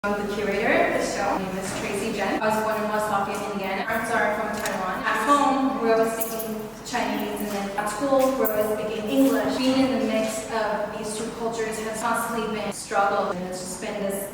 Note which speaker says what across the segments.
Speaker 1: I'm the curator of the show. My name is Tracey Jen. I was born in West Lafayette, Indiana. Parents are from Taiwan. At home, we're always speaking Chinese, and then at school, we're always speaking English. Being in the mix of these two cultures has constantly been a struggle, and it's just been this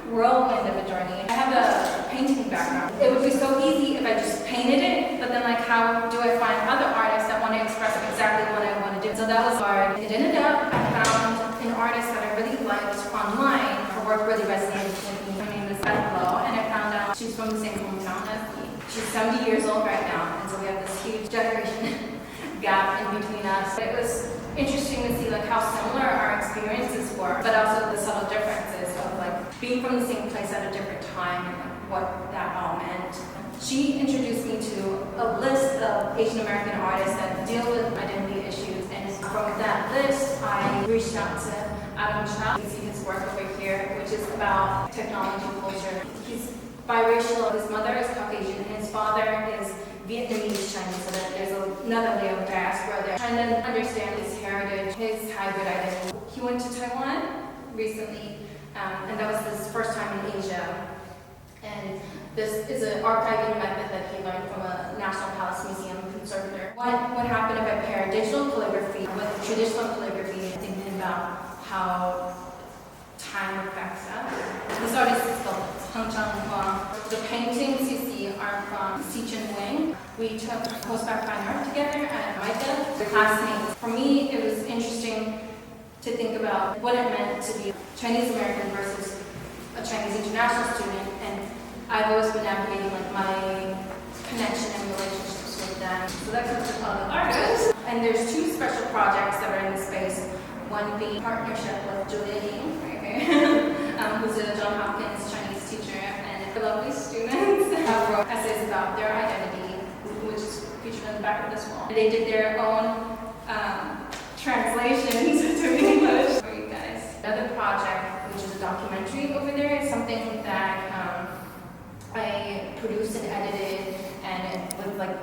Speaker 1: whirlwind of a journey. I have a painting background. It would be so easy if I just painted it, but then how do I find other artists that want to express exactly what I want to do? So that was hard. It ended up, I found an artist that I really liked online. Her work really resonated with me. Her name is Beth Lo, and I found out she's from the same hometown as me. She's 70 years old right now, and so we have this huge generation gap in between us. It was interesting to see how similar our experiences were, but also the subtle differences of being from the same place at a different time and what that all meant. She introduced me to a list of Asian American artists that deal with identity issues, and from that list, I reached out to Chau. You can see his work over here, which is about technology culture. He's biracial. His mother is Caucasian, and his father is Vietnamese Chinese, so that there's another layer of diaspora there. Trying to understand his heritage, his hybrid identity. He went to Taiwan recently, and that was his first time in Asia. And this is an archiving method that he learned from a National Palace Museum conservator. What happened if I pair digital calligraphy with traditional calligraphy, thinking about how time affects us. This artist is called Hung-Chang Huang. The paintings you see are from Sicheng Wang. We took post-bac fine art together at MICA. They're classmates. For me, it was interesting to think about what it meant to be Chinese American versus a Chinese international student, and I've always been navigating my connection and relationships with them. So that's what the other artists. And there's two special projects that are in the space. One being partnership with Julia Ying, right here, who's a Johns Hopkins Chinese teacher, and the lovely students wrote essays about their identity, which is featured on the back of this wall. They did their own translations to English for you guys. Another project, which is a documentary over there, is something that I produced and edited, and it was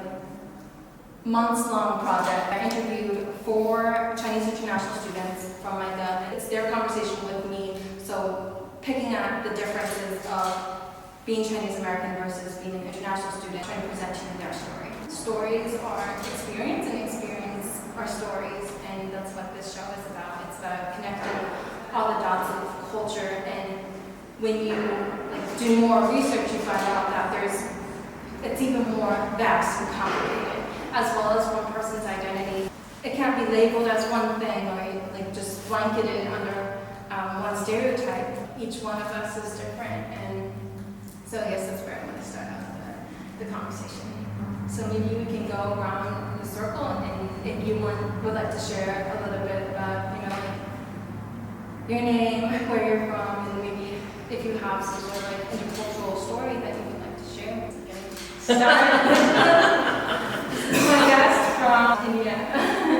Speaker 1: months-long project. I interviewed 4 Chinese international students from MICA. It's their conversation with me, so picking up the differences of being Chinese American versus being an international student, trying to present to them their story. Stories are experience, and experience are stories, and that's what this show is about. It's about connecting all the dots of culture, and when you do more research, you find out that it's even more vast and complicated, as well as one person's identity. It can't be labeled as one thing or just blanketed under one stereotype. Each one of us is different, and so I guess that's where I want to start out the conversation. So maybe we can go around the circle, and if you would like to share a little bit about, your name, where you're from, and maybe if you have some sort of intercultural story that you would like to share. Started. This is my guest from Indiana.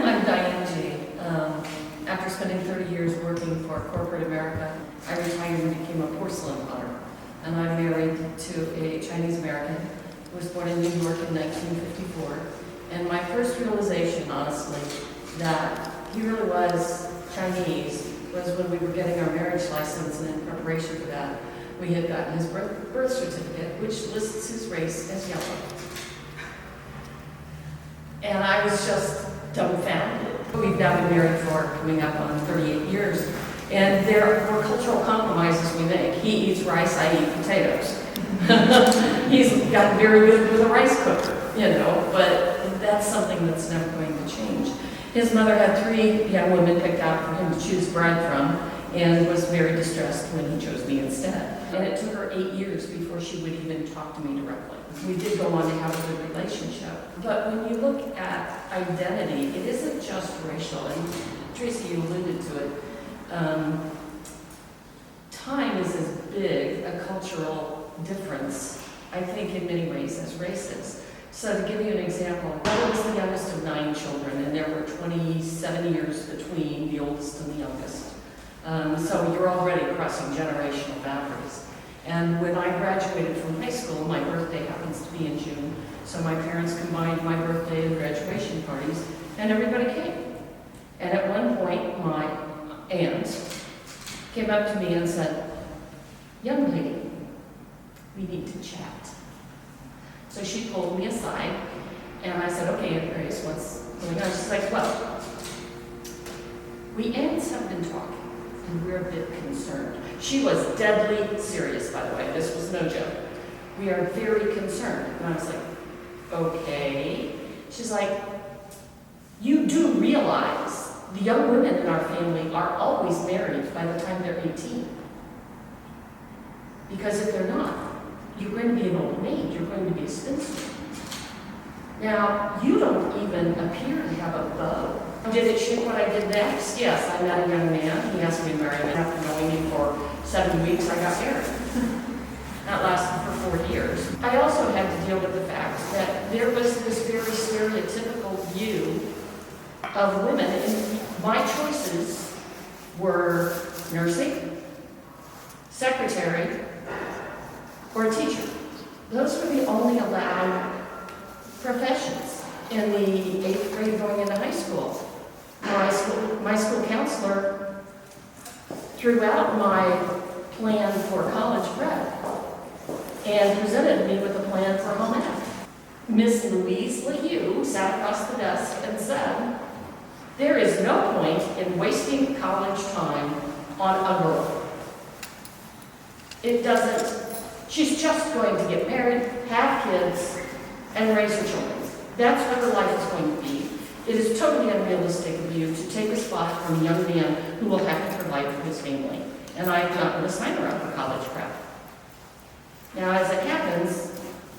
Speaker 2: I'm Diane G. After spending 30 years working for corporate America, I retired and became a porcelain potter. And I'm married to a Chinese American who was born in New York in 1954. And my first realization, honestly, that he really was Chinese was when we were getting our marriage license, and in preparation for that, we had gotten his birth certificate, which lists his race as yellow. And I was just dumbfounded. We've now been married for coming up on 38 years, and there were cultural compromises we make. He eats rice, I eat potatoes. He's gotten very good with a rice cooker, but that's something that's never going to change. His mother had 3 young women picked out for him to choose bride from, and was very distressed when he chose me instead. And it took her 8 years before she would even talk to me directly. We did go on to have a good relationship. But when you look at identity, it isn't just racial, and Tracey, you alluded to it. Time is as big a cultural difference, I think, in many ways as race is. So to give you an example, I was the youngest of 9 children, and there were 27 years between the oldest and the youngest. So you're already crossing generational boundaries. And when I graduated from high school, my birthday happens to be in June, so my parents combined my birthday and graduation parties, and everybody came. And at one point, my aunt came up to me and said, young lady, we need to chat. So she pulled me aside, and I said, okay, Aunt Grace, what's going on? She's like, well, we aunts have been talking, and we're a bit concerned. She was deadly serious, by the way. This was no joke. We are very concerned. And I was like, okay. She's like, you do realize the young women in our family are always married by the time they're 18. Because if they're not, you're going to be an old maid. You're going to be a spinster. Now, you don't even appear to have a beau. Did it shape what I did next? Yes, I met a young man. He asked me to marry him. After knowing him for 7 weeks, I got married. That lasted for 4 years. I also had to deal with the fact that there was this very stereotypical view of women, and my choices were nursing, secretary, or a teacher. Those were the only allowed professions in the 8th grade going into high school. My school counselor threw out my plan for college prep and presented me with a plan for home ec. Miss Louise LeHue sat across the desk and said, there is no point in wasting college time on a girl. It doesn't. She's just going to get married, have kids, and raise her children. That's what her life is going to be. It is totally unrealistic of you to take a spot from a young man who will have to provide for his family. And I am not going to sign her up for college prep. Now, as it happens,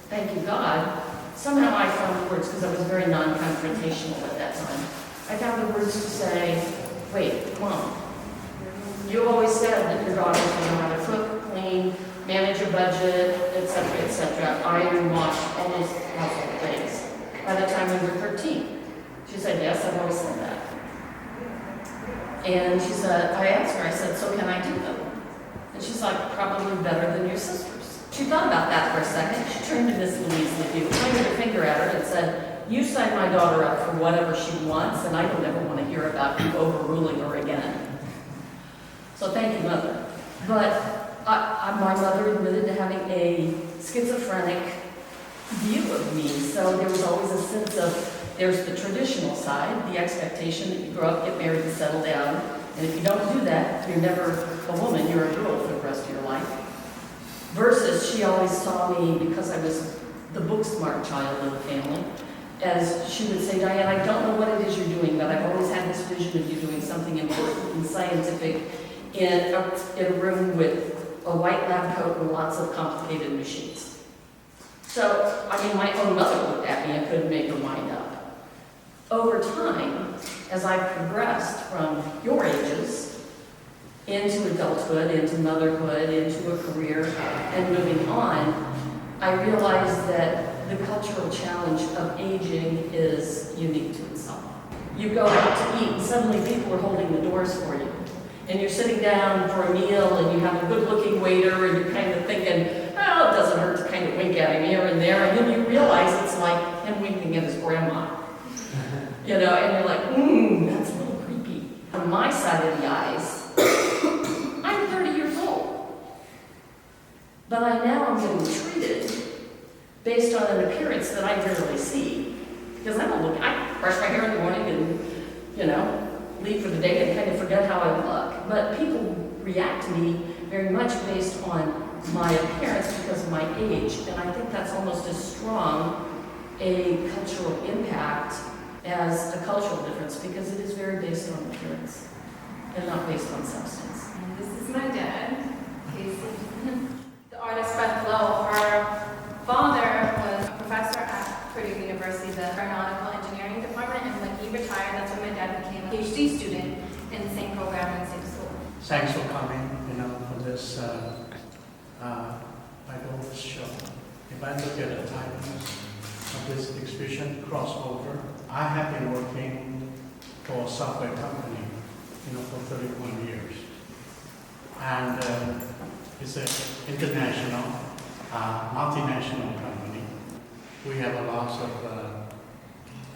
Speaker 2: thank you God, somehow I found the words, because I was very non-confrontational at that time. I found the words to say, wait, Mom, you always said that your daughter would know how to cook, clean, manage a budget, etc., iron, wash, all those household things. By the time we were 13. She said, yes, I've always said that. And she said, I asked her, I said, so can I do them? And she's like, probably better than your sisters. She thought about that for a second. She turned to Miss Louise LeHue, pointed her finger at her and said, you sign my daughter up for whatever she wants, and I don't ever want to hear about you overruling her again. So thank you, Mother. But my mother admitted to having a schizophrenic view of me, so there was always a sense of, there's the traditional side, the expectation that you grow up, get married, and settle down, and if you don't do that, you're never a woman, you're a girl for the rest of your life. Versus, she always saw me, because I was the book-smart child of the family, as she would say, Diane, I don't know what it is you're doing, but I've always had this vision of you doing something important and scientific in a room with a white lab coat and lots of complicated machines. So, I mean, my own mother looked at me and couldn't make her mind up. Over time, as I progressed from your ages into adulthood, into motherhood, into a career, and moving on, I realized that the cultural challenge of aging is unique to itself. You go out to eat, and suddenly people are holding the doors for you. And you're sitting down for a meal, and you have a good-looking waiter, and you're kind of thinking, oh, it doesn't hurt to kind of wink at him here and there, and then you realize it's like him winking at his grandma. You know, and you're like, that's a little creepy. On my side of the eyes, I'm 30 years old. But I now am getting treated based on an appearance that I rarely see. Because I brush my hair in the morning and, you know, leave for the day and kind of forget how I look. But people react to me very much based on my appearance because of my age. And I think that's almost as strong a cultural impact as a cultural difference, because it is very based on appearance and not based on substance.
Speaker 1: And this is my dad, Casey. The artist Beth Lo, her father was a professor at Purdue University, the aeronautical engineering department, and when he retired, that's when my dad became a PhD student in the same program in the same school.
Speaker 3: Thanks for coming, for this idol show. If I look at the titles of this exhibition, Crossover, I have been working for a software company, for 31 years. And it's an international, multinational company. We have a lot of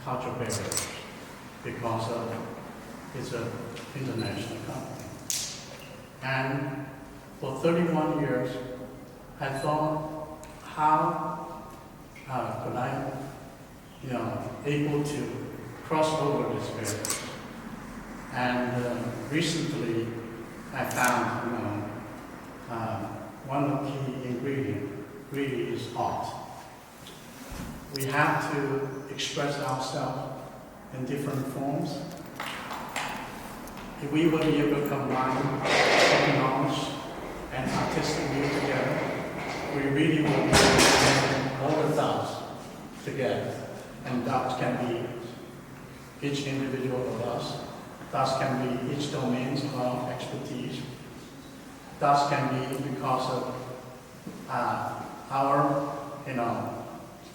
Speaker 3: cultural barriers because it's an international company. And For 31 years, I thought, how could I, able to cross over this barrier? And recently, I found, one of the key ingredients really is art. We have to express ourselves in different forms. If we were able to combine economics and artistic view together, we really will be able to bring all the thoughts together. And thoughts can be each individual of us. Thoughts can be each domain of our expertise. Thoughts can be because of our,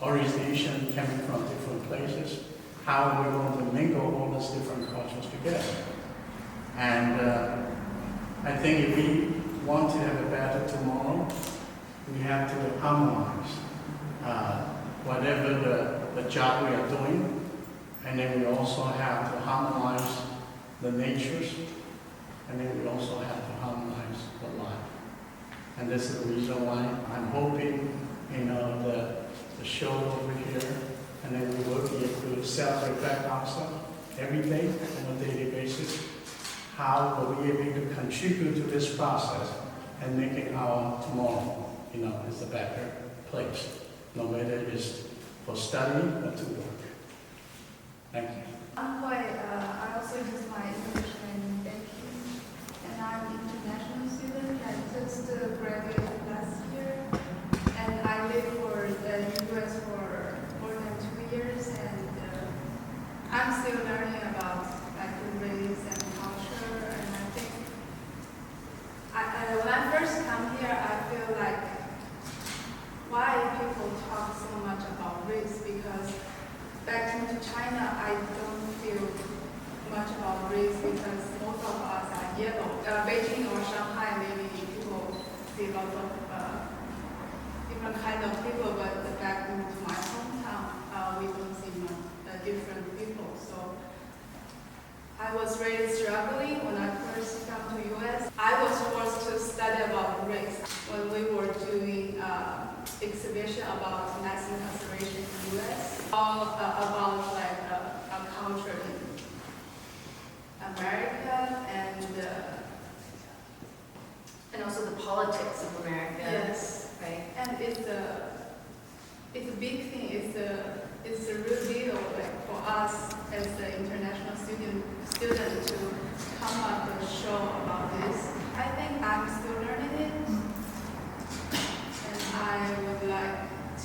Speaker 3: orientation coming from different places, how we're going to mingle all these different cultures together. And I think if we want to have a better tomorrow, we have to harmonize whatever the job we are doing, and then we also have to harmonize the natures, and then we also have to harmonize the life. And this is the reason why I'm hoping, the show over here, and then we will be able to self-reflect ourselves every day on a daily basis. How will we be able to contribute to this process and making our tomorrow, is a better place, no matter it is for study or to work. Thank you.
Speaker 4: I also use my English in banking, and I'm an international student. I just graduated last year, and I lived for the U.S. for more than 2 years, and I'm still learning about race and culture. And I think when I first come here, I feel like why people talk so much about race, because back into China, I don't feel much about race because most of us are yellow. Beijing or Shanghai, maybe people see lots of different kind of people, but back into my hometown, we don't see different people. So I was really struggling when I first come to US. I was forced to study about race when we were doing exhibition about mass incarceration in the US, all about a culture in America
Speaker 2: And also the politics of America.
Speaker 4: yes,
Speaker 2: Right.
Speaker 4: and it's a big thing. It's a real deal for us as the international student to come up and show about this. I think I'm still learning it. And I would like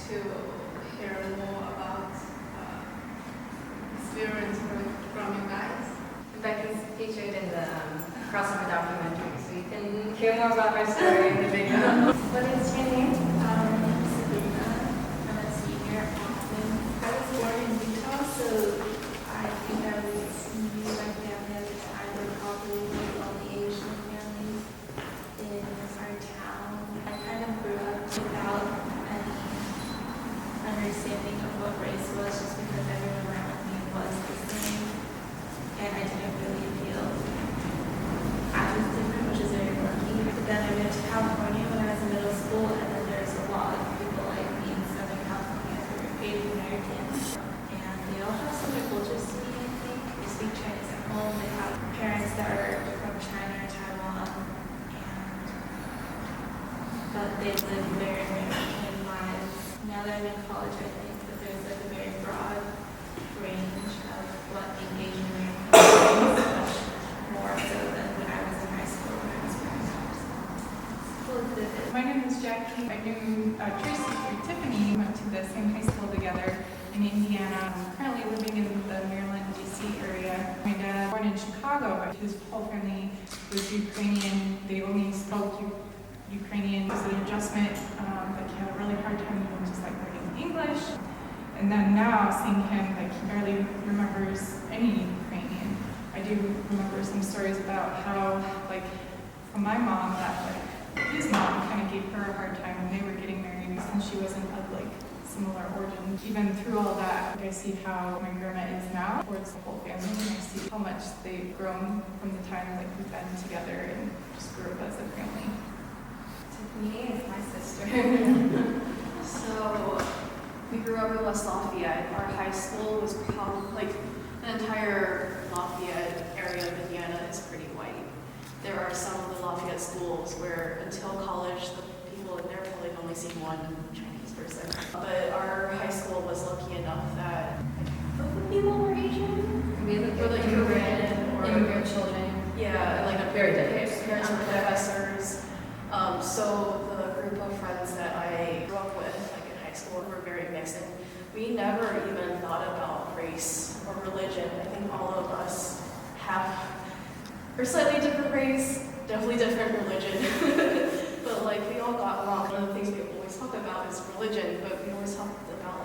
Speaker 4: to hear more about experience from you guys.
Speaker 1: Becky's featured in the crossover documentary, so you can hear more about her story in the video.
Speaker 5: What is your name? Sabrina. I'm a senior at Boston. I was born in Utah, so I think I was knew my family at the time were probably all the Asian families in our town. I kind of grew up without any understanding of what race was, just because everyone around me was the same, and I didn't really feel I was different, which is very lucky. But then I moved to California when I was in middle school, and then there's a lot of people like me in Southern California who are Asian Americans, and they all have similar cultures to me, I think. They speak Chinese at home, they have parents that are from China or Taiwan, but they live very American lives. Now that I'm in college, I think that there's a very broad range of what the Asian American is, much more so than when I was in high school when I was growing up.
Speaker 6: My name is Jackie. I knew Tracey through Tiffany. We went to the same high school together in Indiana. I'm currently living in the Maryland, D.C. area. My dad was born in Chicago, but his whole family was Ukrainian. They only spoke Ukrainian. It was an adjustment, but he had a really hard time even just learning English. And then now seeing him, he barely remembers any Ukrainian. I do remember some stories about how, from my mom, that his mom kind of gave her a hard time when they were getting married since she wasn't of similar origin. Even through all that, I see how my grandma is now towards the whole family, and I see how much they've grown from the time we've been together and just grew up as a family.
Speaker 5: Me and my sister.
Speaker 7: So, we grew up in West Lafayette. Our high school was probably, like, the entire Lafayette area of Indiana is pretty white. There are some of the Lafayette schools where, until college, the people in there probably have only seen one Chinese person. But our high school was lucky enough that half of the people were Asian.
Speaker 1: We look
Speaker 7: Or
Speaker 1: at
Speaker 7: like
Speaker 1: immigrant children.
Speaker 7: Yeah, like a
Speaker 2: Very diverse.
Speaker 7: parents were professors. So the group of friends that I grew up with, like in high school, were very mixed. And we never even thought about race or religion. I think all of us are slightly different race, definitely different religion. But like we all got along. One of the things we always talk about is religion, but we always talk about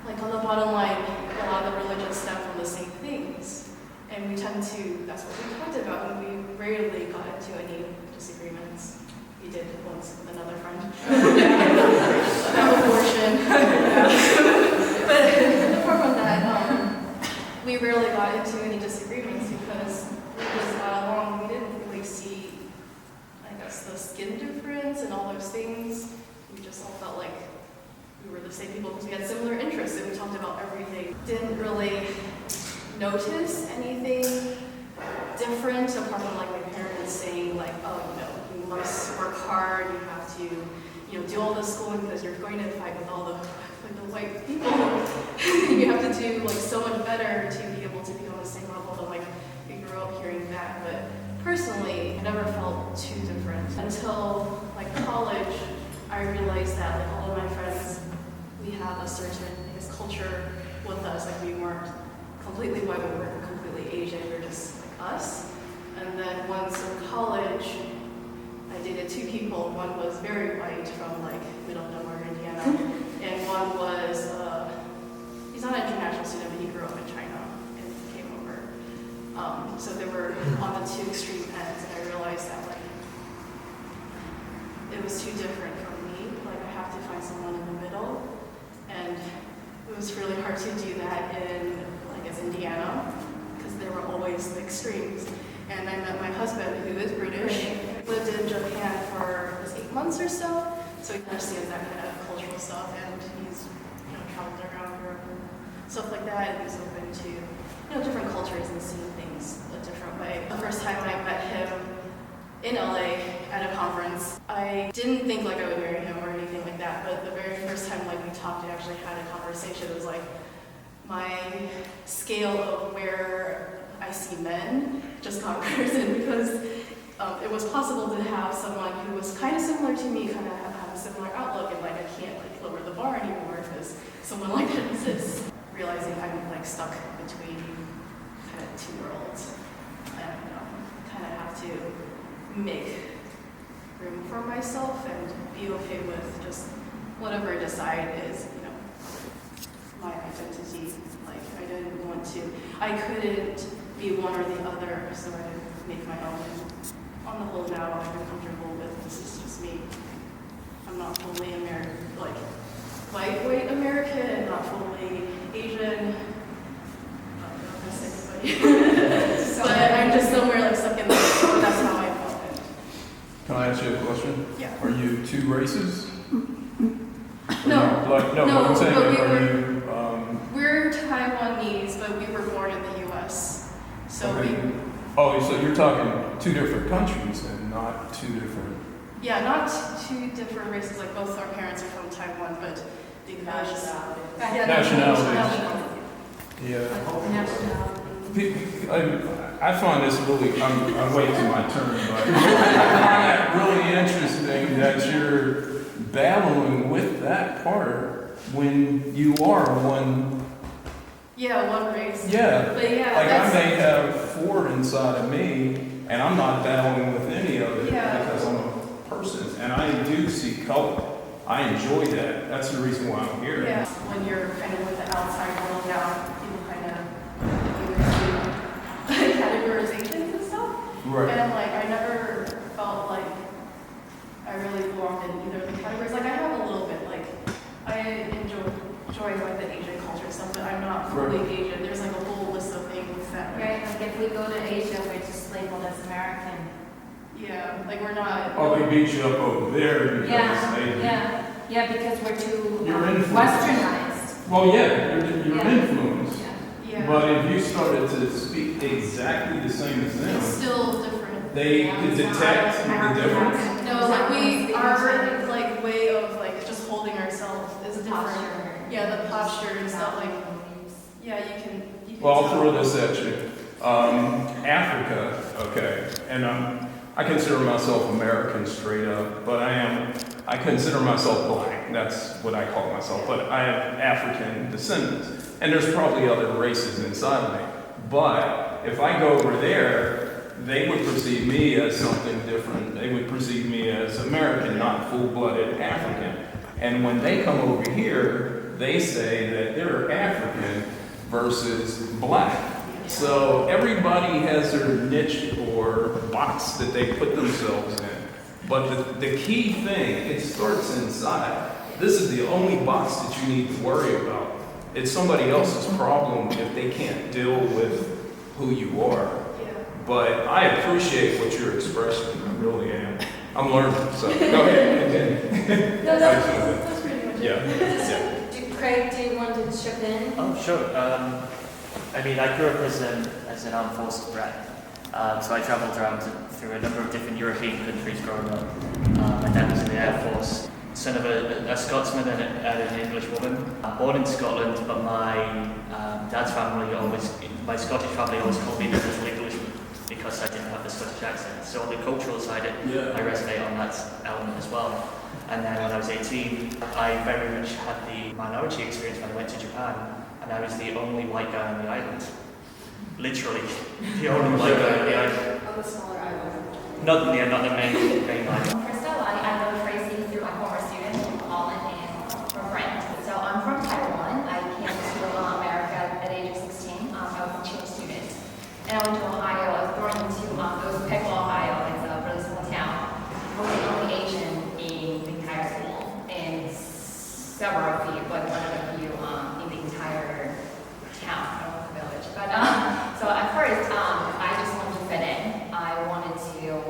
Speaker 7: like on the bottom line, a lot of the religions stem from the same things. And we tend to, that's what we talked about, and we rarely got into any disagreements. We did once with another friend. About abortion. But apart from that, we rarely got into any disagreements because we just got along. We didn't really see, I guess, the skin difference and all those things. We just all felt like we were the same people because we had similar interests and we talked about everything. Didn't really notice anything different apart from like my parents saying like, oh, you must work hard, you have to, do all the schooling because you're going to fight with all the white people. You have to do like so much better to be able to be on the same level. And like we grew up hearing that, but personally, I never felt too different until like college. I realized that like all of my friends, we have a certain culture with us. Like we weren't completely white, we weren't completely Asian. We were just like us. And then once in college, I dated two people. One was very white from like middle nowhere, Indiana, and one was he's not an international student, but he grew up in China and came over. So they were on the two extreme ends, and I realized that like it was too different from me. Like I have to find someone in the middle, and it was really hard to do that in Indiana because there were always the extremes. And I met my husband, who is British, lived in Japan for 8 months or so he understands that kind of cultural stuff, and he's traveled around Europe and stuff like that, and he's open to different cultures and seeing things a different way. The first time I met him in LA at a conference, I didn't think like I would marry him or anything like that, but the very first time like we talked and actually had a conversation, it was like my scale of where I see men just got risen because it was possible to have someone who was kind of similar to me, kind of have a similar outlook, and like I can't like lower the bar anymore because someone like that exists. Realizing I'm like stuck between kind of two worlds, and kind of have to make room for myself and be okay with just whatever I decide is, my identity. Like I couldn't be one or the other, so I didn't make my own. On the whole now, I'm comfortable with this is just me. I'm not fully American, like lightweight American, not fully Asian. I don't know if I say anybody. But I'm just somewhere like stuck in there. That's how I felt it.
Speaker 8: Can I ask you a question?
Speaker 7: Yeah.
Speaker 8: Are you two races?
Speaker 7: No.
Speaker 8: What I'm saying,
Speaker 7: but we're Taiwanese, but we were born in the U.S. So
Speaker 8: okay. So you're talking two different countries and not two different...
Speaker 7: Yeah, not two different races, like both our parents are from Taiwan, but the
Speaker 8: nationalities. Yeah. I find this really, I'm waiting for my turn, but I find that really interesting that you're battling with that part when you are one.
Speaker 7: Yeah, one race.
Speaker 8: Yeah.
Speaker 7: But yeah,
Speaker 8: like I may have four inside of me, and I'm not battling with any of it because I'm a person, and I do see color. I enjoy that. That's the reason why I'm here.
Speaker 7: Yeah. When you're kind of with the outside world now, people kind of categorizations and stuff.
Speaker 8: Right.
Speaker 7: And like I never felt like I really belonged in either of the categories. Like I have a little bit, like I enjoy like the Asian culture stuff, but I'm not fully Asian. There's like a whole list of things that
Speaker 1: Right, like if we go to Asia, we're just labeled as American.
Speaker 7: Yeah, like we're not.
Speaker 8: Oh, they beat you up over there because they.
Speaker 1: Yeah, because we're too
Speaker 8: You're influenced.
Speaker 1: westernized.
Speaker 8: Well, yeah, you're
Speaker 1: Yeah.
Speaker 8: influenced.
Speaker 7: Yeah.
Speaker 8: But if you started to speak exactly the same as
Speaker 7: It's
Speaker 8: them,
Speaker 7: still different.
Speaker 8: they could detect the difference.
Speaker 7: No, like our like way of like just holding ourselves is different. Yeah, the posture and stuff like. Yeah, you can.
Speaker 8: Well, I'll throw this at you. Africa, okay, and I consider myself American straight up, but I consider myself black. That's what I call myself, but I have African descendants, and there's probably other races inside of me. But if I go over there, they would perceive me as something different. They would perceive me as American, not full-blooded African. And when they come over here, they say that they're African versus black. So everybody has their niche or box that they put themselves in. But the key thing, it starts inside. This is the only box that you need to worry about. It's somebody else's problem if they can't deal with who you are. But I appreciate what you're expressing. I really am. I'm learning. So go ahead. Continue.
Speaker 1: That's pretty much
Speaker 8: Yeah.
Speaker 1: Craig, do you want to chip in?
Speaker 9: Oh, sure. I mean, I grew up as an armed forces brat, so I travelled around through a number of different European countries growing up. My dad was in the Air Force, son of a Scotsman and an English woman. Born in Scotland, but my dad's family my Scottish family always called me the little Englishman because I didn't have the Scottish accent. So on the cultural side, I resonate on that element as well. And then when I was 18, I very much had the minority experience when I went to Japan. And I was the only white guy on the island. Literally, the only white guy on the island.
Speaker 7: On the smaller island.
Speaker 9: Not the main island.
Speaker 10: Crystal, I know Tracey through my former student, Colin, and from friends. So I'm from Taiwan. I came to America at the age of 16. I was an exchange student. And I went to Ohio. I was born into Pickle, Ohio. It's a really small town. I was the only Asian in the entire school. And several of you, but one of the few in the entire town, I don't know the village. But so at first, I just wanted to fit in. I wanted to,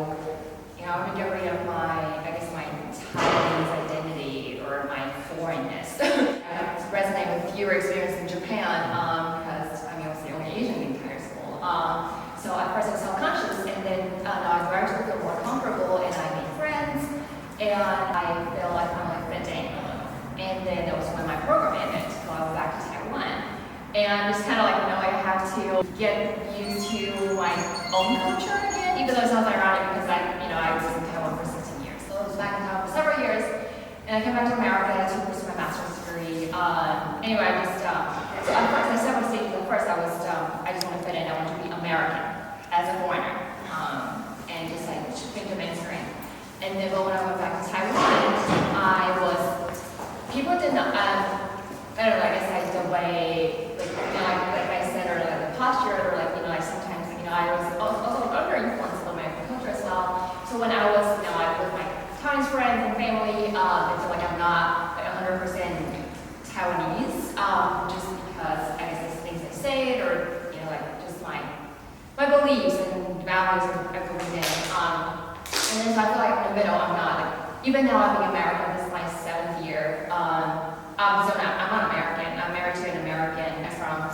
Speaker 10: I want to get rid of my Taiwanese identity or my foreignness. I resonate with your experience in Japan because I was the only Asian in the entire school. So at first I was self-conscious, and then I gradually got more comfortable, and I made friends, and I feel like I'm fit in. And then that was when my program ended, so I was back to Taiwan. And just kind of like, I have to get used to my own culture again, even though it sounds ironic because I was in Taiwan for 16 years. So I was back in Taiwan for several years, and I came back to America to pursue my master's degree. Anyway, I just, so at first, I several stages. At first, I just want to fit in. I want to be American as a foreigner, and just like fit the mainstream. And then, but when I went back to Taiwan, people did not, I don't know, I guess like the way, like I said, or like the posture, or like sometimes, I was also under influence of American culture as well. So when I was, with my Chinese friends and family, I feel like I'm not like 100% Taiwanese, just because I guess there's things I say, or, just my beliefs and values I believe in. And then so I feel like in the middle, I'm not, even though I'm being American, this is my 7th year, I'm not American. I'm married to an American from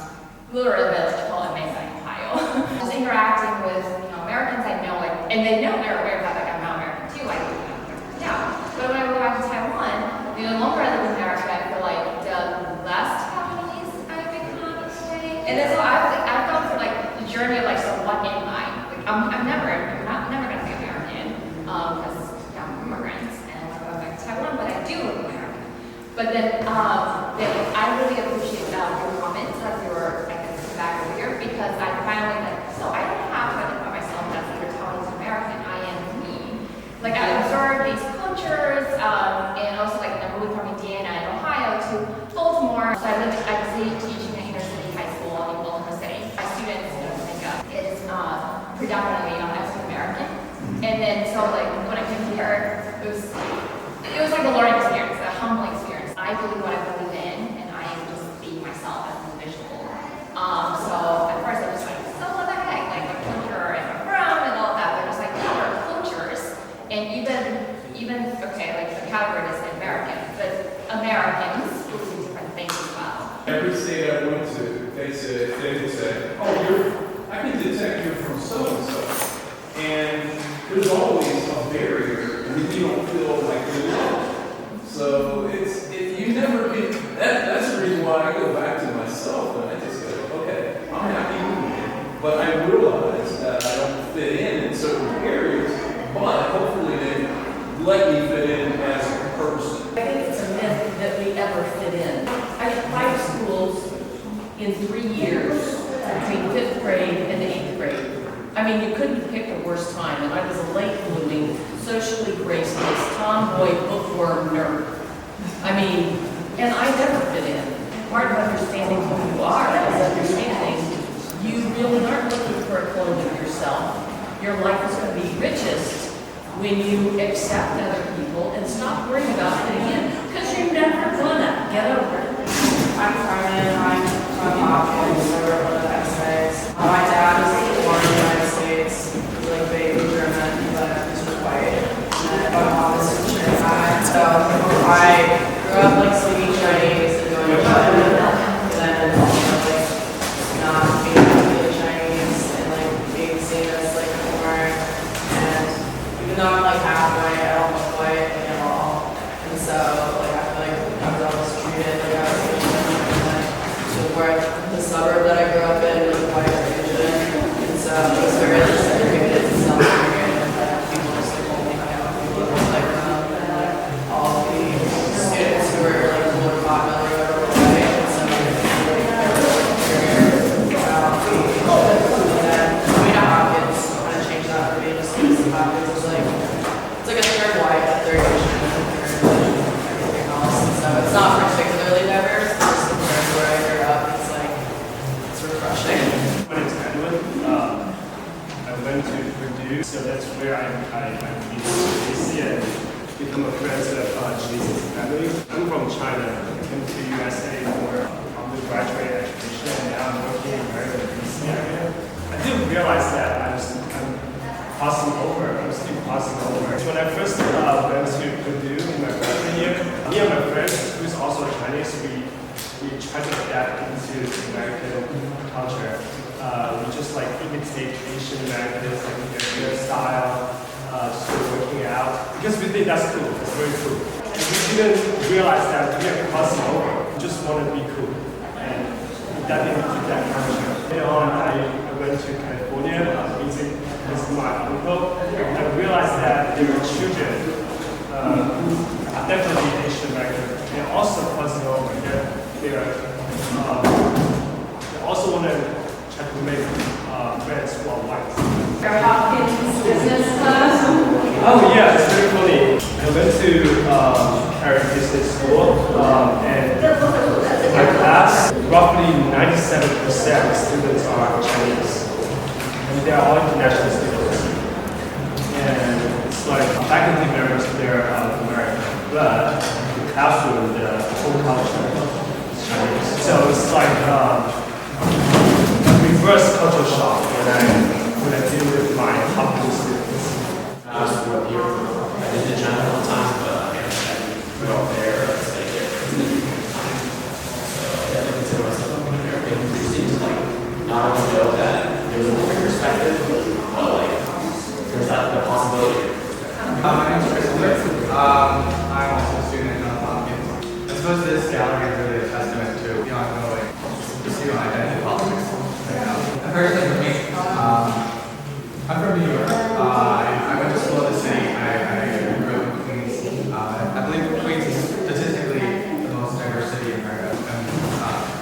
Speaker 10: literally a village called MICA, Ohio. Just interacting with Americans I know, and they know they're aware that I'm not American too. But when I go back to Taiwan, the longer I live in America, I feel like the less Taiwanese I become in a way. And then so I've gone through the journey of so what am I? I'm never gonna be American because I'm immigrants and I go back to Taiwan, but I do live in America. But then I really appreciate your comments as you were back over here, because I finally so I don't have to identify myself as either Taiwanese American. I am me. I observe these cultures, and also I moved from Indiana and Ohio to Baltimore. So I teaching at inner city high school in Baltimore City. My students think it is predominantly African American, and then so when I came here, it was like a learning experience, a humbling experience. I believe what I believe in, and I am just being myself as an individual. So at first I was so what the heck, the culture and I'm from and all that, but it's other cultures
Speaker 8: there's always a barrier, and then you don't feel like you're alone. So if you never get, that's the reason why I go back to myself, and I just go, okay, I'm happy with it, but I realize that I don't fit in certain areas, but hopefully they let me fit in as a person.
Speaker 2: I think it's a myth that we ever fit in. I did 5 schools in 3 years, between 5th grade and 8th grade. I mean, you couldn't pick a worse time, and I was a late blooming, socially graceless, tomboy, bookworm nerd. I mean, and I never fit in. Part of understanding who you are is understanding you really aren't looking for a clone of yourself. Your life is going to be richest when you accept other people and stop worrying about fitting in, because you're never gonna get over it.
Speaker 11: I'm Carmen. I'm from Hopkins. I work on the X-rays. My dad was born in the United States. He was like baby German, but he's white. And my mom is from Shanghai. So I grew up like speaking Chinese and going to China. And then also like not being really Chinese and like being seen as like foreign. And even though I'm like halfway, I don't look white like at all. And so like I feel like I was always treated like I was Asian. Where the suburb that I grew up in was white or Asian, and so it was very segregated and self-segregated. People just like only hung out with people who were like around, and like all the students who were like cool or popular or whatever were white, and so like I was curious about the and then coming to Hopkins kind of changed that for me. Just because Hopkins was like it's like a third white, a third Asian, and a third like everything else, and so it's not particularly diverse. Where I grew up, it's like, it's refreshing.
Speaker 12: My name is Edwin. I went to Purdue, so that's where I meet Tracy and become a friend of Jesus' family. I'm from China. I came to USA for undergraduate education, and now I'm working in Maryland, DC area. I didn't realize that I'm passing over. I'm still passing over. When I first went to Purdue in my freshman year, me and my friend, who's also Chinese, we try to adapt into American culture. We just like imitate Asian Americans, like their style, just working out. Because we think that's cool, it's very cool. And we didn't realize that we are crossing over. We just want to be cool. And that into that culture. Later on, I went to California, meeting with my uncle. I realized that there were children who are definitely Asian American. They're also crossing over. They also want to try to make friends who are white.
Speaker 2: Our Hopkins business class.
Speaker 12: Oh yeah, it's very funny. I went to Curatorial business school, and in my class, roughly 97% of students are Chinese, and they are all international students. And it's like faculty members, they're American, but the classroom, the whole culture. So it's like a reverse culture shock when I deal with my Hopkins students.
Speaker 13: I was up here. I did the China all the time, but I grew up there. It's like time. So yeah, I consider myself American. It seems like not only know that there's a different perspective, but like there's that possibility.
Speaker 14: My name is Tracey Jen. I'm also a student at Hopkins. I suppose this gallery is really a testament to the ongoing pursuit on identity politics. Personally, for me, I'm from New York. I went to school in the city. I grew up in Queens. I believe Queens is statistically the most diverse city in America. I'm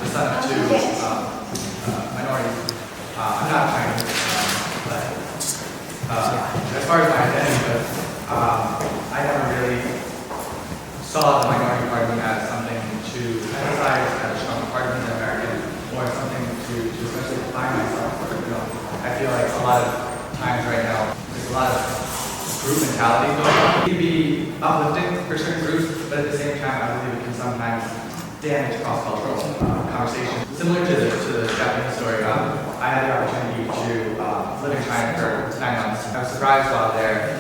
Speaker 14: the son of 2 minorities. I'm not Chinese, but as far as my identity goes, I never really saw the minority part of me as something to emphasize as a strong part of me as an American, or something to especially define myself for. I feel like a lot of times right now, there's a lot of group mentality going on. It can be uplifting for certain groups, but at the same time, I believe it can sometimes damage cross-cultural conversations. Similar to the Japanese story, I had the opportunity to live in China for 9 months. I was surprised while there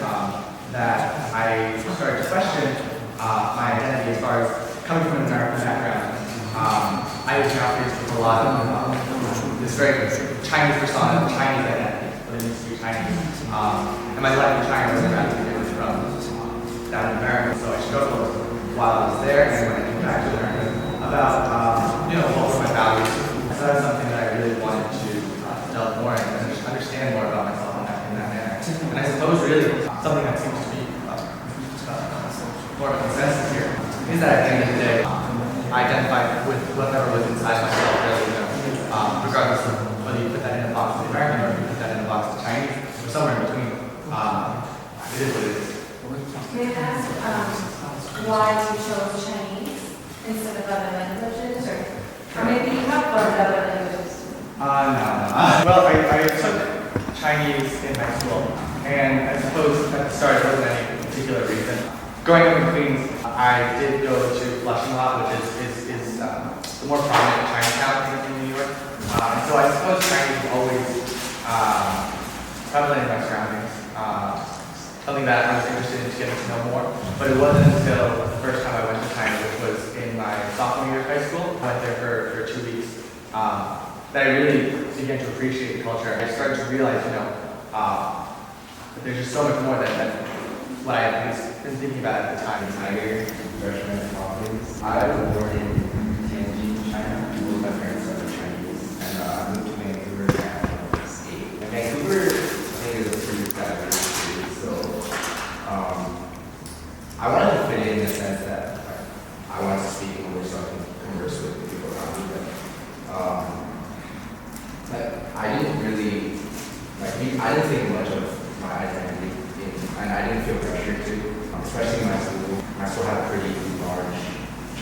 Speaker 14: that I started to question my identity as far as coming from an American background. I was now faced with a lot of this very Chinese persona, Chinese identity, but it needs to be Chinese. Chinese. And my life in China was radically different from that in America. So I struggled while I was there and when I came back to America about, what were my values. So that's something that I really wanted to delve more in and understand more about myself in that manner. And I suppose really something that seems to be more of a consensus here is that at the end of the day, I identify with whatever was inside myself, really, regardless of whether you put that in a box with the American or if you put that in a box with the Chinese, or somewhere in between. It is what it is.
Speaker 15: May I ask why you chose Chinese instead of other languages, or maybe you have learned other languages?
Speaker 14: No. Well, I took Chinese in high school, and I suppose at the start there wasn't any particular reason. Growing up in Queens, I did go to Flushing a lot, which is the more prominent Chinatown in New York. And so I suppose Chinese was always prevalent in my surroundings. Something that I was interested in getting to know more. But it wasn't until the first time I went to China, which was in my sophomore year of high school. I went there for 2 weeks. That I really began to appreciate the culture. I started to realize, that there's just so much more than what I had been thinking about at the time.
Speaker 13: Tiger, freshman in college. I was born in Tianjin, China. Both my parents are Chinese. And I moved to Vancouver at I was 8. And Vancouver, I think, is a pretty diverse city. So I wanted to fit in the sense that I wanted to speak English so I can converse with the people around me. But I didn't really, I didn't think much of my identity, and I didn't feel pressured to, especially in my school. My school had a pretty large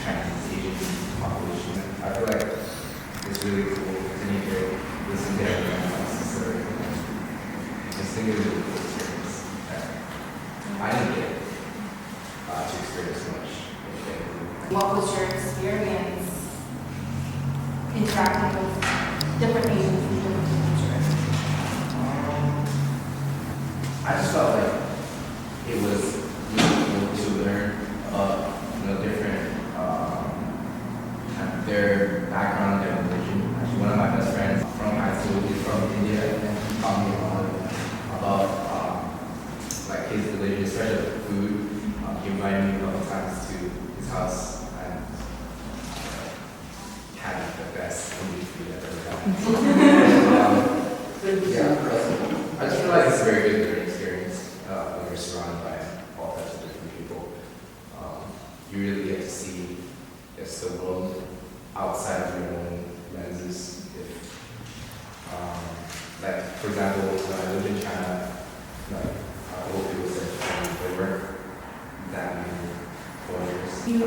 Speaker 13: Chinese Asian population. I feel like it's really cool to hear, listen to everyone else's story. It's a really cool experience. I didn't get to experience much.
Speaker 15: What was your experience interacting with different Asians and different cultures?
Speaker 13: I just felt like it was useful to learn different their background, their religion. Actually, one of my best friends from high school is from India, and he taught me a lot about his religion, especially food. He invited me a couple times to his house and had the best Indian food I've ever had. I just feel like it's a very good learning experience when you're surrounded by all types of different people. You really get to see the world outside of your own lenses. For example, when I lived in China, a lot of people said they weren't that many foreigners.
Speaker 15: You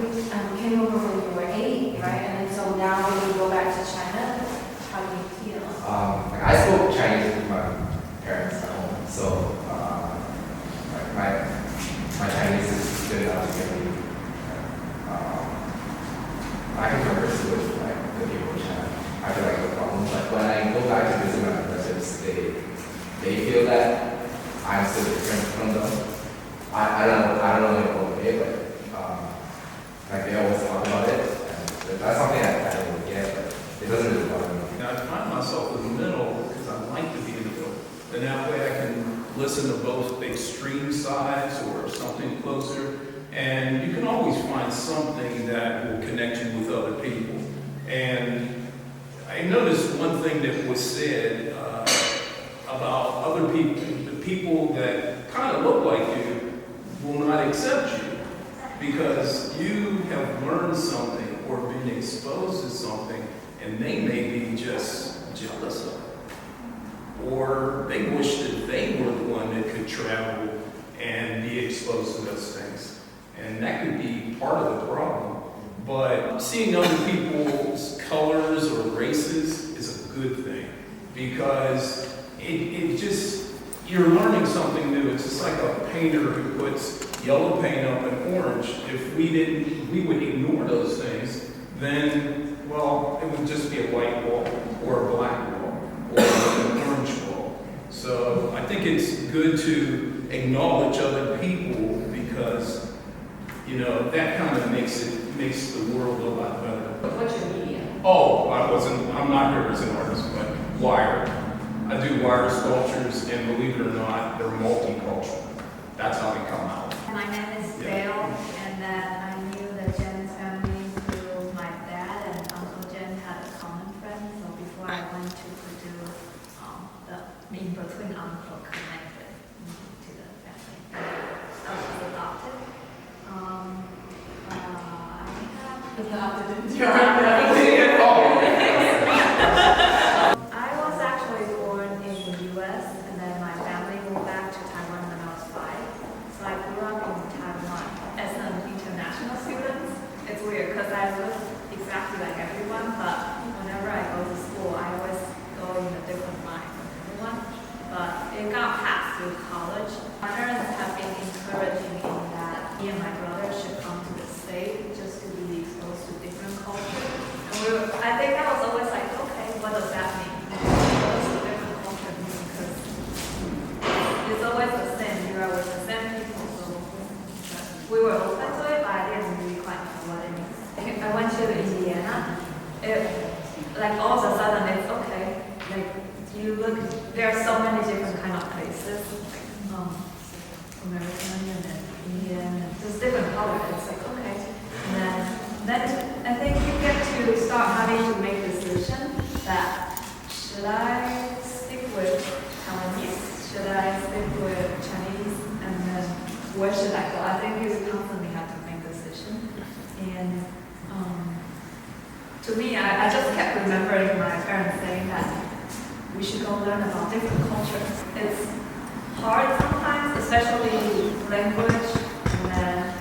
Speaker 15: came over when you were 8, right? And then so now when you go back to China, how do you feel?
Speaker 13: I spoke Chinese with my parents at home, so my Chinese is good enough to get me. I can converse with the people in China. I feel like no problem. But when I go back to visit my relatives, they feel that I'm still different from them. I don't know in what way, but they always talk about it. And that's something I don't really get, but it doesn't really bother me.
Speaker 8: Now, I find myself in the middle because I like to be in the middle. And that way I can listen to both extreme sides or something closer. And you can always find something that will connect you with other people. And I noticed one thing that was said about other people, the people that kind of look like you will not accept you because you have learned something or been exposed to something and they may be just jealous of it. Or they wish that they were the one that could travel and be exposed to those things. And that could be part of the problem. But seeing other people's colors or races is a good thing because it just, you're learning something new. It's just like a painter who puts yellow paint up and orange. If we would ignore those things, then, well, it would just be a white wall or a black wall or an orange wall. So I think it's good to acknowledge other people because that kind of makes the world a lot better.
Speaker 15: What's your medium?
Speaker 8: I'm not here as an artist, but Wired. I do water sculptures, and believe it or not, they're multicultural. That's how they come out.
Speaker 16: My name is Dale, and I knew the Jen's family through my dad and Uncle Jen had a common friend. So before I went to Purdue, the in-between uncle connected me to the family. I was adopted. I was actually born in the U.S. and then my family moved back to Taiwan when I was 5. So I grew up in Taiwan as an international student. It's weird because I look exactly like everyone, but whenever I go to school, I always go in a different line from everyone. But it got passed through college. My parents have been encouraging me that me and my brother should come to the state just to be exposed to different cultures. And I think I was always like, okay, what does that mean? What does a different culture mean? Because it's always the same. You are with the same people, so we were open to it, but I didn't really quite know what it means. I went to Indiana. Like all of a sudden, it's okay. Like you look, there are so many different kind of places, like American and then Indian, and just different colors. It's like okay, and then I think you get to start having to make decisions that should I stick with Taiwanese, should I stick with Chinese, and then where should I go? I think you constantly have to make decisions. And to me, I just kept remembering my parents saying that we should go learn about different cultures. It's hard sometimes, especially language, and then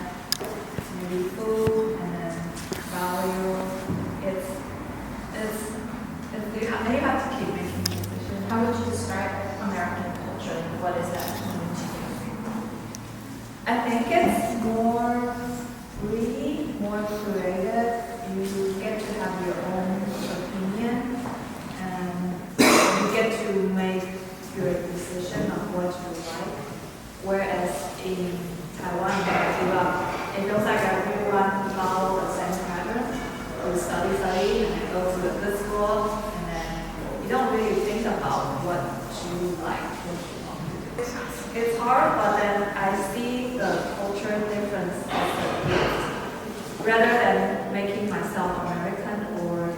Speaker 16: maybe food, and then value. You have to keep making decisions.
Speaker 15: How would you describe American culture and what is that mean to you?
Speaker 16: I think it's more free, more creative. You get to have your own opinion, and you get to make your decision of what you like. Whereas in Taiwan, where I grew up, it feels like everyone follows the same pattern. You study, and then go to a good school, and then you don't really think about what you like, what you want to do. It's hard, but then I see the culture difference as a gift. Rather than making myself American or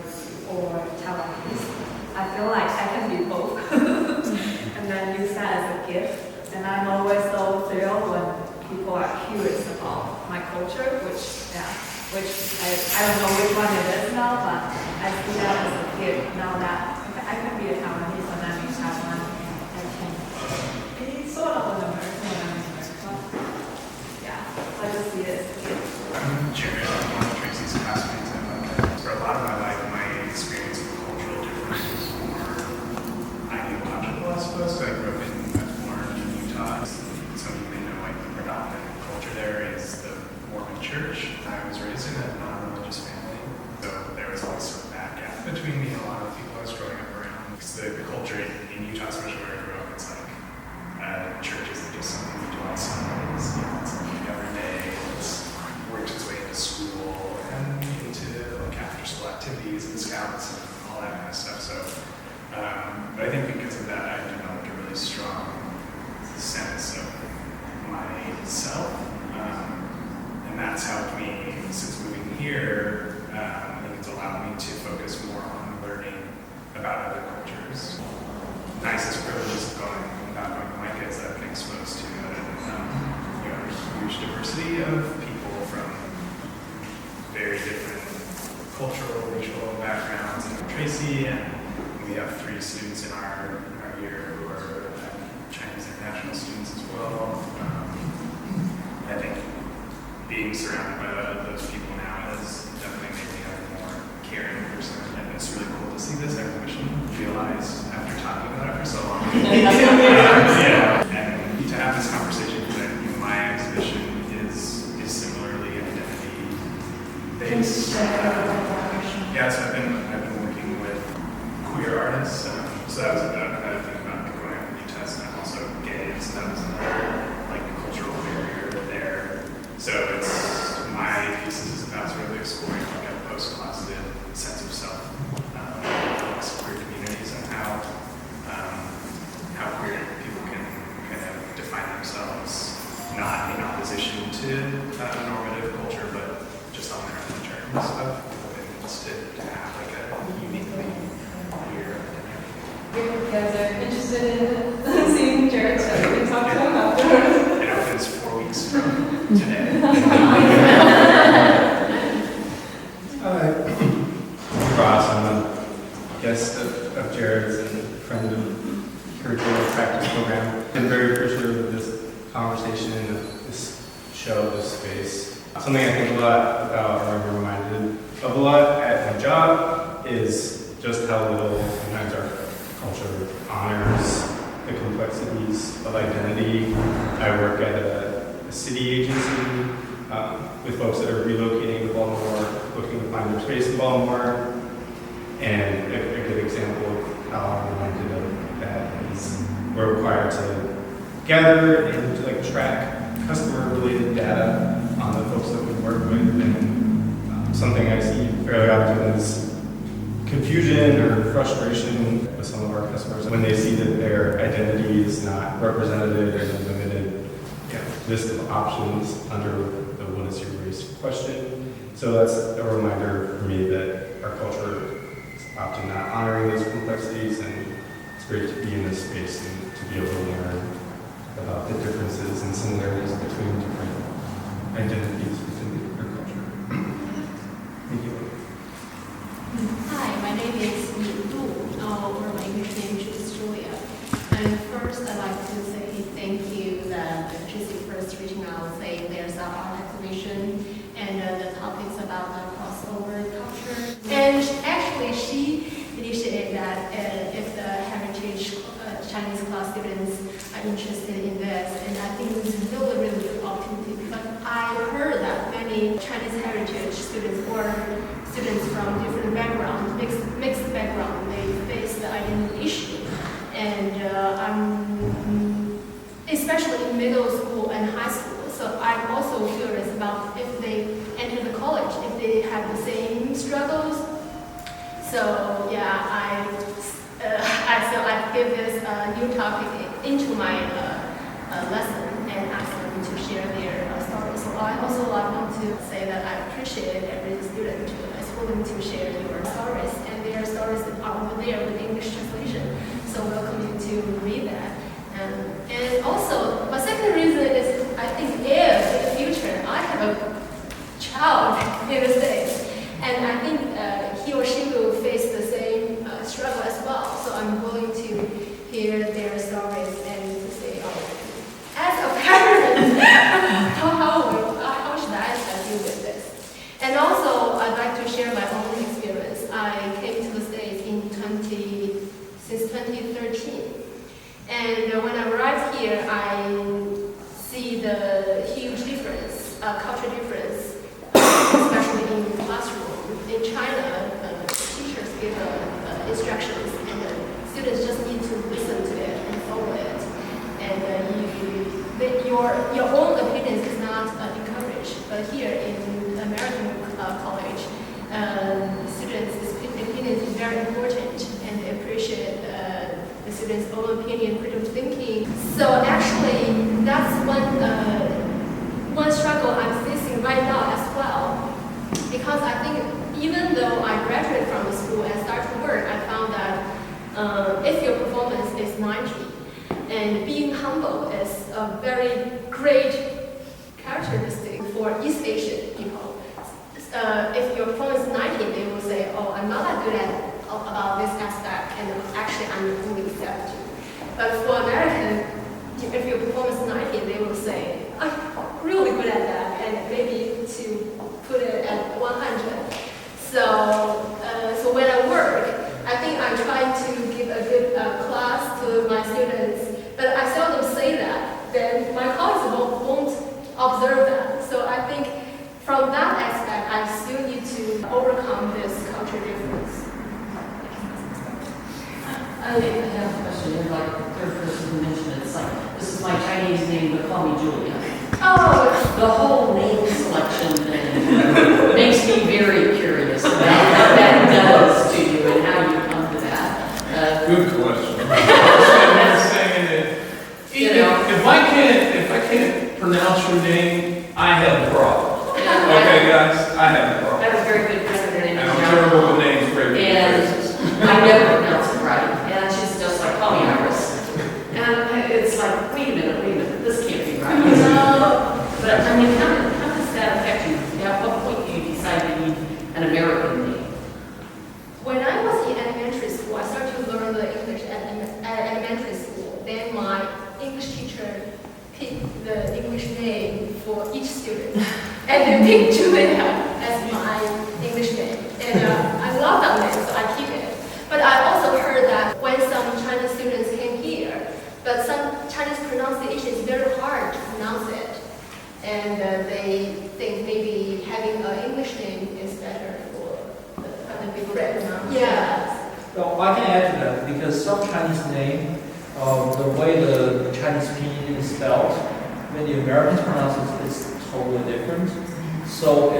Speaker 16: Taiwanese, I feel like I can be both. And then use that as a gift. And I'm always so thrilled when people are curious about my culture, which I don't know which one it is now, but I see that as a gift. Now that I can be a Taiwanese when I'm in Taiwan, I can be sort of an American when I'm in America. Yeah, I just see it as a gift.
Speaker 17: I'm Jared, I'm one of Tracey's classmates at MICA. For a lot of my life, my experience of cultural difference was more ideological, I suppose. So I grew up in Baltimore, Utah. Some of you may know, like, the predominant culture there is the Mormon church. I was raised in a non-religious family, so there was always sort of that gap between me and a lot of people I was growing up around. Because the culture in Utah, especially where I grew up, it's like church isn't just something you do on Sundays. You know, it's like every day. It's worked its way into school and into like after school activities and scouts and all that kind of stuff. So, but I think because of that, I developed a really strong sense of myself, and that's helped me since moving here. I think it's allowed me to focus more on learning about other cultures. Nicest privileges of going to MICA is that I've been exposed to a huge diversity of people from very different cultural, racial backgrounds. And Tracey, and we have 3 students in our year who are Chinese international students as well. I think being surrounded by those people now has definitely made me a more caring person, and it's really cool to see this exhibition realize after talking about it for so long. Yeah, and to have this conversation, because my exhibition is similarly identity based. Yeah, so I've been working with queer artists. So that was another thing about going after the test, and I'm also gay, so that was another like cultural barrier there. So it's my thesis is about sort of exploring like a post-closeted sense of self amongst queer communities and how find themselves not in opposition to a normative culture, but just on their own terms of what it means to have like a uniquely queer identity.
Speaker 5: You guys are interested in seeing Jared, so we can talk to him afterwards.
Speaker 17: It opens 4 weeks from today.
Speaker 14: Hi. Ross, I'm a guest of Jared's and a friend of the Curatorial practice program. I'm very appreciative of this conversation, this show, this space. Something I think a lot about, or I'm reminded of a lot at my job, is just how little sometimes our culture honors the complexities of identity. I work at a city agency with folks that are relocating to Baltimore, looking to find their space in Baltimore. And a good example of how I'm reminded of that is we're required to gather and to track customer-related data on the folks that we work with. And something I see fairly often is confusion or frustration with some of our customers when they see that their identity is not represented in a limited list of options under the "what is your race" question. So that's a reminder for me that our culture is often not honoring those complexities, and it's great to be in this space and to be able to learn about the differences and similarities between different identities within our culture. Thank you.
Speaker 18: Hi, my name is Yin Du, or my English name is Julia. And first, I'd like to say thank you that Tracey first reaching out saying there's an art exhibition and the topics about the crossover culture. And actually, she initiated that if the heritage Chinese class students are interested in this, and I think it's really, really good opportunity because I heard that many Chinese heritage students or students from different backgrounds, mixed background, they face the identity issue. And especially in middle school and high school. So I'm also curious about if they enter the college, if they have the same struggles. So yeah, I give this new topic into my lesson and ask them to share their stories. So I also want to say that I appreciate every student who is willing to share your stories, and their stories are over there with English translation. So welcome you to read that. And also, my second reason is I think if in the future I have a child in the States, and I think he or she will face the same struggle as well. So I'm willing to hear their stories and to say, as a parent, how should I deal with this? And also, I'd like to share my own experience. I came to the States since 2013. And when I arrived here, I see the huge difference, cultural difference, especially in the classroom. In China, teachers give instructions, and students just need to listen to it and follow it. And your own opinions is not encouraged. But here in American college, students' opinions is very important, and they appreciate the students' own opinion, critical thinking. So actually, that's one struggle I'm facing right now as well. Because I think even though I graduated from the school and started to work, I found that if your performance is 90, and being humble is a very great characteristic for East Asian people. If your performance is 90, they will say, oh, I'm not that good at about this aspect, and actually I'm only 70. But for American, if your performance is 90, they will say, I'm really good at that, and maybe to put it at 100. So when I work, I think I'm trying to give a good class to my students, but I seldom say that. Then my colleagues won't observe that. So I think from that aspect, I still need to overcome this cultural difference.
Speaker 2: I have a question. You're like the third person who mentioned it. It's like, this is my Chinese name, but call me Julia.
Speaker 18: Oh!
Speaker 2: The whole name selection thing makes me very curious about what that does to you and how you come to that.
Speaker 8: Good question. I'm saying that if my kid can't pronounce your name, I have a problem. Okay, guys, I have a
Speaker 2: I
Speaker 8: problem.
Speaker 2: have a very good friend named
Speaker 8: And I'm terrible with names, great.
Speaker 2: and I never pronounce it right. And she's just like, call me Iris. And it's like, wait a minute, this can't be right. But I mean, how does that affect you? At what point do you decide you need an American name?
Speaker 18: When I was in elementary school, I started to learn the English at elementary school. Then my English teacher picked the English name for each student. And they picked Julia as my English name. And I love that name, so I keep it. But I also heard that when some Chinese students came here, but some Chinese pronunciation is very hard to pronounce it. And they think maybe having an English name is better for the people that pronounce. Yeah.
Speaker 19: Well, I can add to that because some Chinese name, the way the Chinese pinyin is spelled, when the Americans pronounce it, it's totally different. So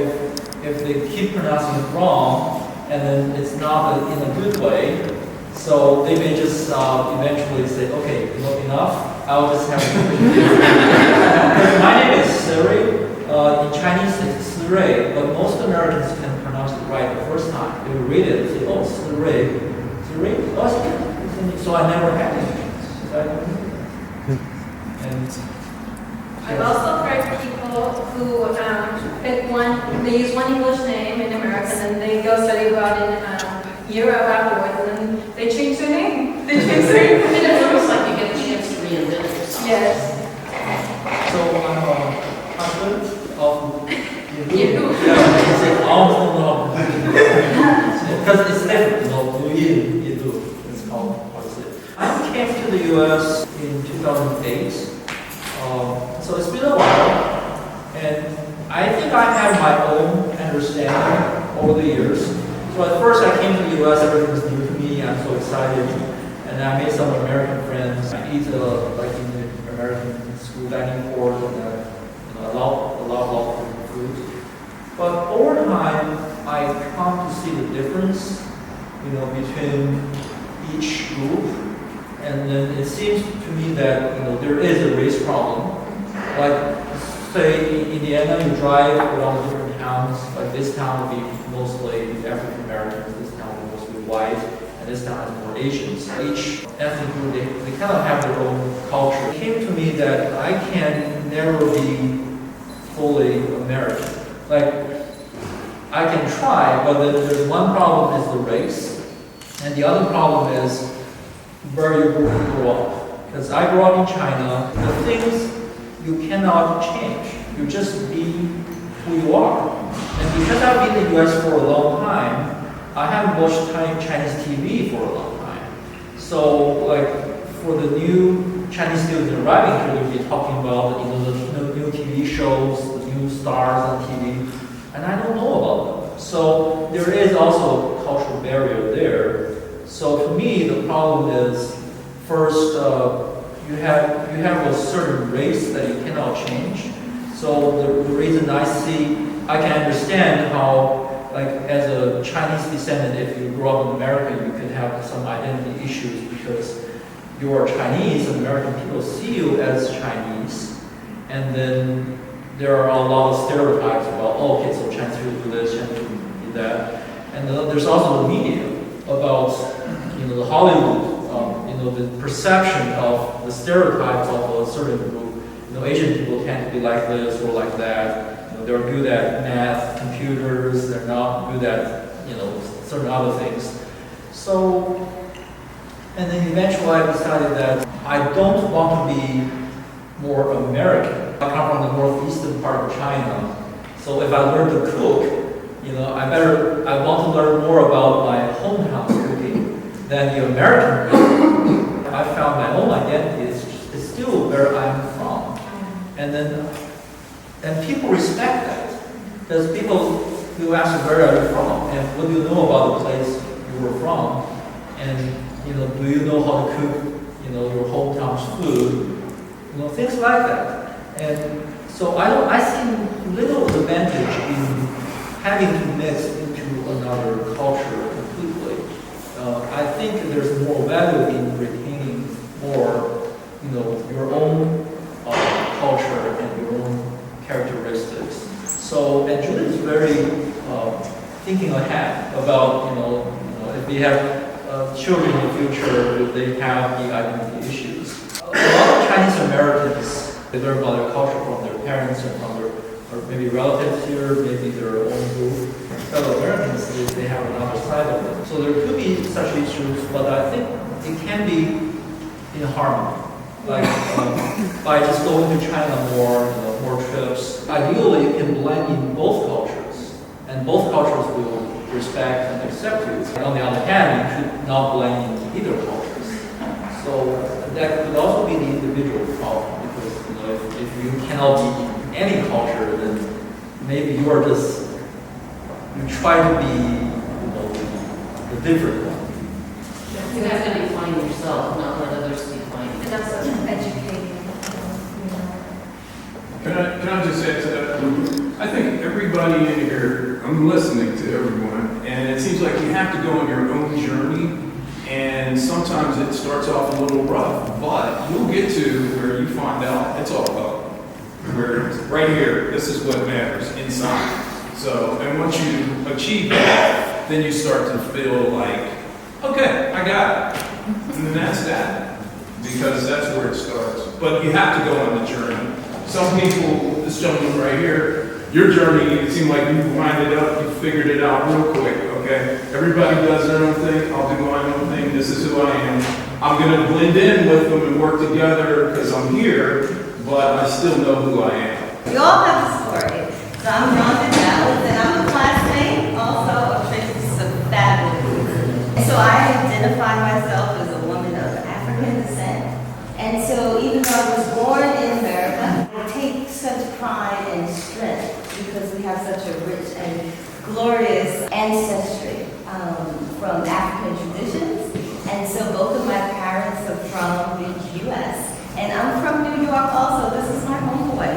Speaker 19: if they keep pronouncing it wrong, and then it's not in a good way, so they may just eventually say, okay, enough, I'll just have a my name is Siri. In Chinese, it's Siri, but most Americans can pronounce it right the first time. They will read it and say, oh, Siri. Siri? Oh, so I never had it. And
Speaker 1: I've also heard people who pick one, they use one English name in America, and then they go study abroad in Europe afterwards, and then they change their name. They change their name.
Speaker 2: It's almost like you get a chance to reinvent yourself.
Speaker 1: Yes.
Speaker 19: so I'm a husband of
Speaker 1: You.
Speaker 19: Yeah, it's almost because it's different, you do. It's called, what is it? I came to the US in 2008, so it's been a while, and I think I have my own understanding over the years. So at first I came to the US, everything was new to me, I'm so excited, and I made some American friends. I eat like in the American school dining court, and a lot of food. But over time, I come to see the difference, between each group, and then it seems to me that there is a race problem. Like, say in Indiana, you drive around different towns. Like this town will be mostly African Americans, this town will be mostly white, and this town has more Asians. Each ethnic group, they kind of have their own culture. It came to me that I can never be fully American. Like, I can try, but then there's one problem is the race, and the other problem is where you grow up. Because I grew up in China, the things you cannot change. You just be who you are. And because I've been in the US for a long time, I haven't watched Chinese TV for a long time. So, like, for the new Chinese students arriving here, they'll be talking about the new TV shows, the new stars on TV, and I don't know about them. So there is also a cultural barrier there. So to me, the problem is first you have a certain race that you cannot change. So the reason I can understand how, like, as a Chinese descendant, if you grow up in America, you can have some identity issues because you are Chinese, and American people see you as Chinese, and then there are a lot of stereotypes about, oh, okay, so Chinese people do this, Chinese people do that, and there's also the media about, the Hollywood, the perception of the stereotypes of a certain group. Asian people tend to be like this or like that. They're good at math, computers. They're not good at, certain other things. So, and then eventually I decided that I don't want to be more American. I come from the northeastern part of China. So if I learn to cook, I want to learn more about my hometown cooking than the American cooking. I found my own identity is still where I'm from. And people respect that. Because people will ask, where are you from? And what do you know about the place you were from? And, do you know how to cook, your hometown's food? Things like that. And so I see little advantage in having to mix into another culture completely. I think there's more value in retaining more, your own culture So, and Judith is very thinking ahead about, if we have children in the future, they have the identity issues. A lot of Chinese Americans, they learn about their culture from their parents and from their, or maybe relatives here, maybe their own group. Fellow Americans, they have another side of it. So there could be such issues, but I think it can be in harmony. Like by just going to China more trips. Ideally, you can blend in both cultures, and both cultures will respect and accept you. And on the other hand, you should not blend in either cultures. So that could also be the individual problem, because if you cannot be in any culture, then maybe you are just you try to be the different one.
Speaker 2: You have to define yourself, not let others define you.
Speaker 16: And also educating.
Speaker 8: Can I just add to that? I think everybody in here, I'm listening to everyone, and it seems like you have to go on your own journey, and sometimes it starts off a little rough, but you'll get to where you find out it's all about where right here, this is what matters inside. So, and once you achieve that, then you start to feel like, okay, I got it. And then that's that. Because that's where it starts. But you have to go on the journey. Some people, this gentleman right here, your journey, it seemed like you lined it up, you figured it out real quick, okay? Everybody does their own thing, I'll do my own thing, this is who I am. I'm gonna blend in with them and work together because I'm here, but I still know who I am.
Speaker 20: We all have a story. So I'm Rhonda Dallas, and I'm a classmate also of Tracy's fabulous. And so I identify myself as a woman of African descent. And so even though I was born in America, I take such pride and strength because we have such a rich and glorious ancestry from African traditions. And so both of my parents are from the U.S. And I'm from New York also. This is my homeboy.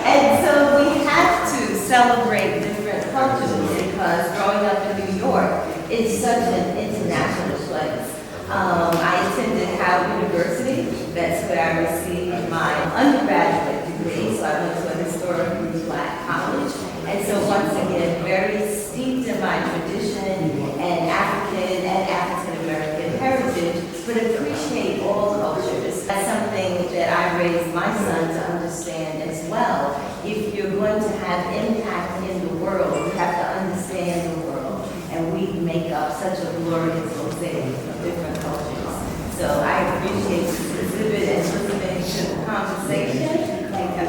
Speaker 20: And so we have to celebrate different cultures because growing up in New York, it's such an international place. I attended Chau University. That's where I received my undergraduate degree. So I went to a historically Black college. And so once again, very steeped in my tradition and African and African American heritage, but appreciate all cultures. That's something that I raised my son to understand as well. If you're going to have impact in the world, you have to understand the world. And we make up such a glorious mosaic of different cultures. So I appreciate this exhibit and listening to the conversation. Thank you.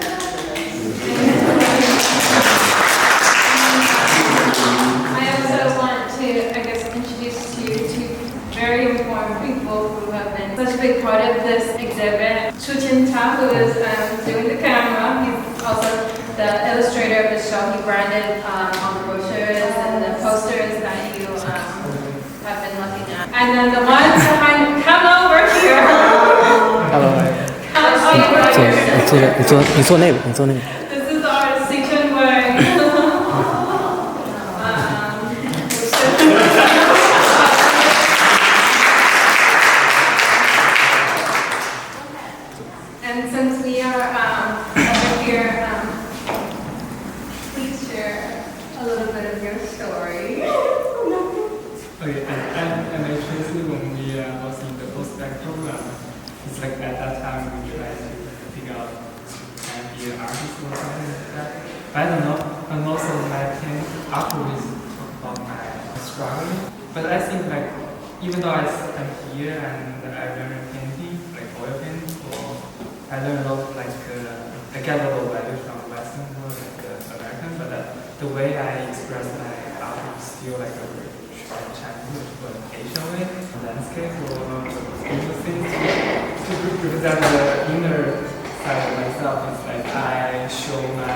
Speaker 1: I also want to, introduce you to very important people who have been such a big part of this exhibit. Chau, who is doing the camera. He's also the illustrator of the show. He branded all the brochures and the posters that you have been looking at. And then the ones behind, come over here.
Speaker 21: Hello.
Speaker 1: This is our Sicheng Wang. And since we are over here, please share a little bit of your story.
Speaker 22: Okay, and I Tracy when we was in the postbac program, it's like at that time we tried to figure out can be an artist or something like that. I don't know, and also I think afterwards talk about my struggle. But I think like even though I'm here and I learn painting, like oil painting, or I learn a lot like I get a lot of value from Western or like American, but the way I express my art is still like a Chinese or Asian way, landscape or visual things to represent the inner side of myself. It's like I show my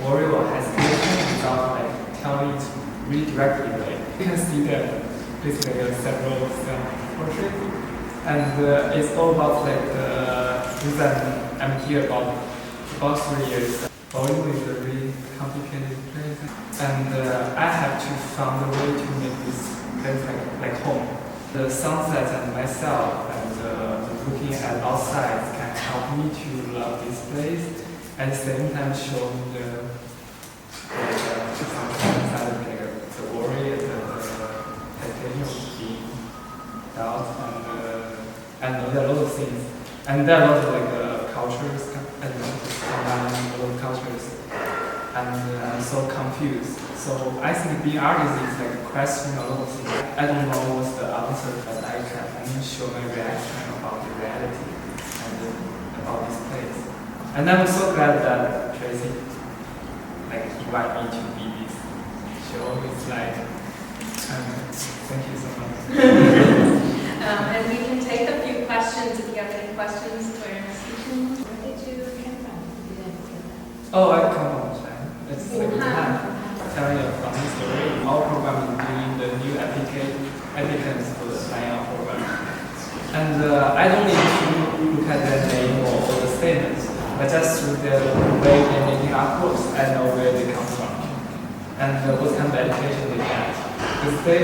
Speaker 22: worry or hesitation without like telling it really directly. Like you can see that basically several self-portraits, and it's all about like the reason I'm here about 3 years. Baltimore is a really complicated place, and I have to find a way to make this place like home. The sunset and myself and looking at outside can help me to love this place. at the same time showing the worry and the hesitation of being doubt and there are a lot of things. And there are a lot of cultures and combining a lot of cultures. And I'm so confused. So I think being artist is questioning a lot of things. I don't know what's the answer, but I can only show my reaction about the reality and about this place. And I'm so glad that Tracey invited me to be this show. It's thank you so much.
Speaker 15: And we can take a few questions if you have any questions for Sicheng.
Speaker 5: Where did you come from?
Speaker 22: Oh, I come from China. It's Wuhan. Telling a funny story. Our program is doing the new applicants for the sign-up program. And I don't need to look at their name or the statements, but just through the way they're making artworks, I know where they come from and what kind of education they get. Because they,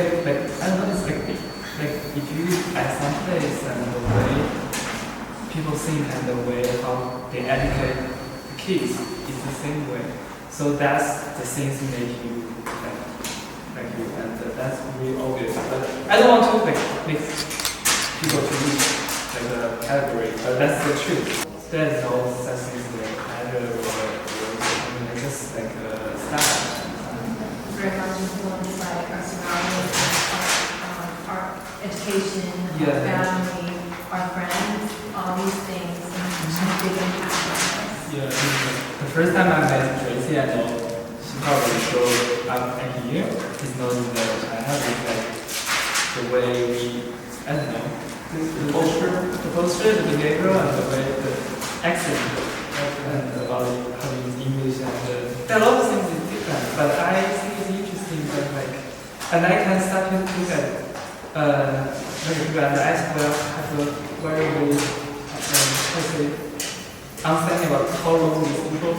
Speaker 22: I don't know, it's if you at some place and the way people think and the way how they educate the kids is the same way. So that's the things make you like you, and that's really obvious. But I don't want to make people to use a category, but that's the truth. There's no such thing as either or just a style.
Speaker 15: Very much influenced by our surroundings, our education,
Speaker 22: Yeah.
Speaker 15: our family, our friends, all these things have a big impact on us.
Speaker 22: Yeah, the first time I met Tracey, I know she probably showed up here. It's not in China, it's the way we, I don't know, the posture, the behavior, and the way the accent, and about how to use English, and there are a lot of things is different. But I think it's interesting that and I can start to look at people and ask have a very understanding about how long these people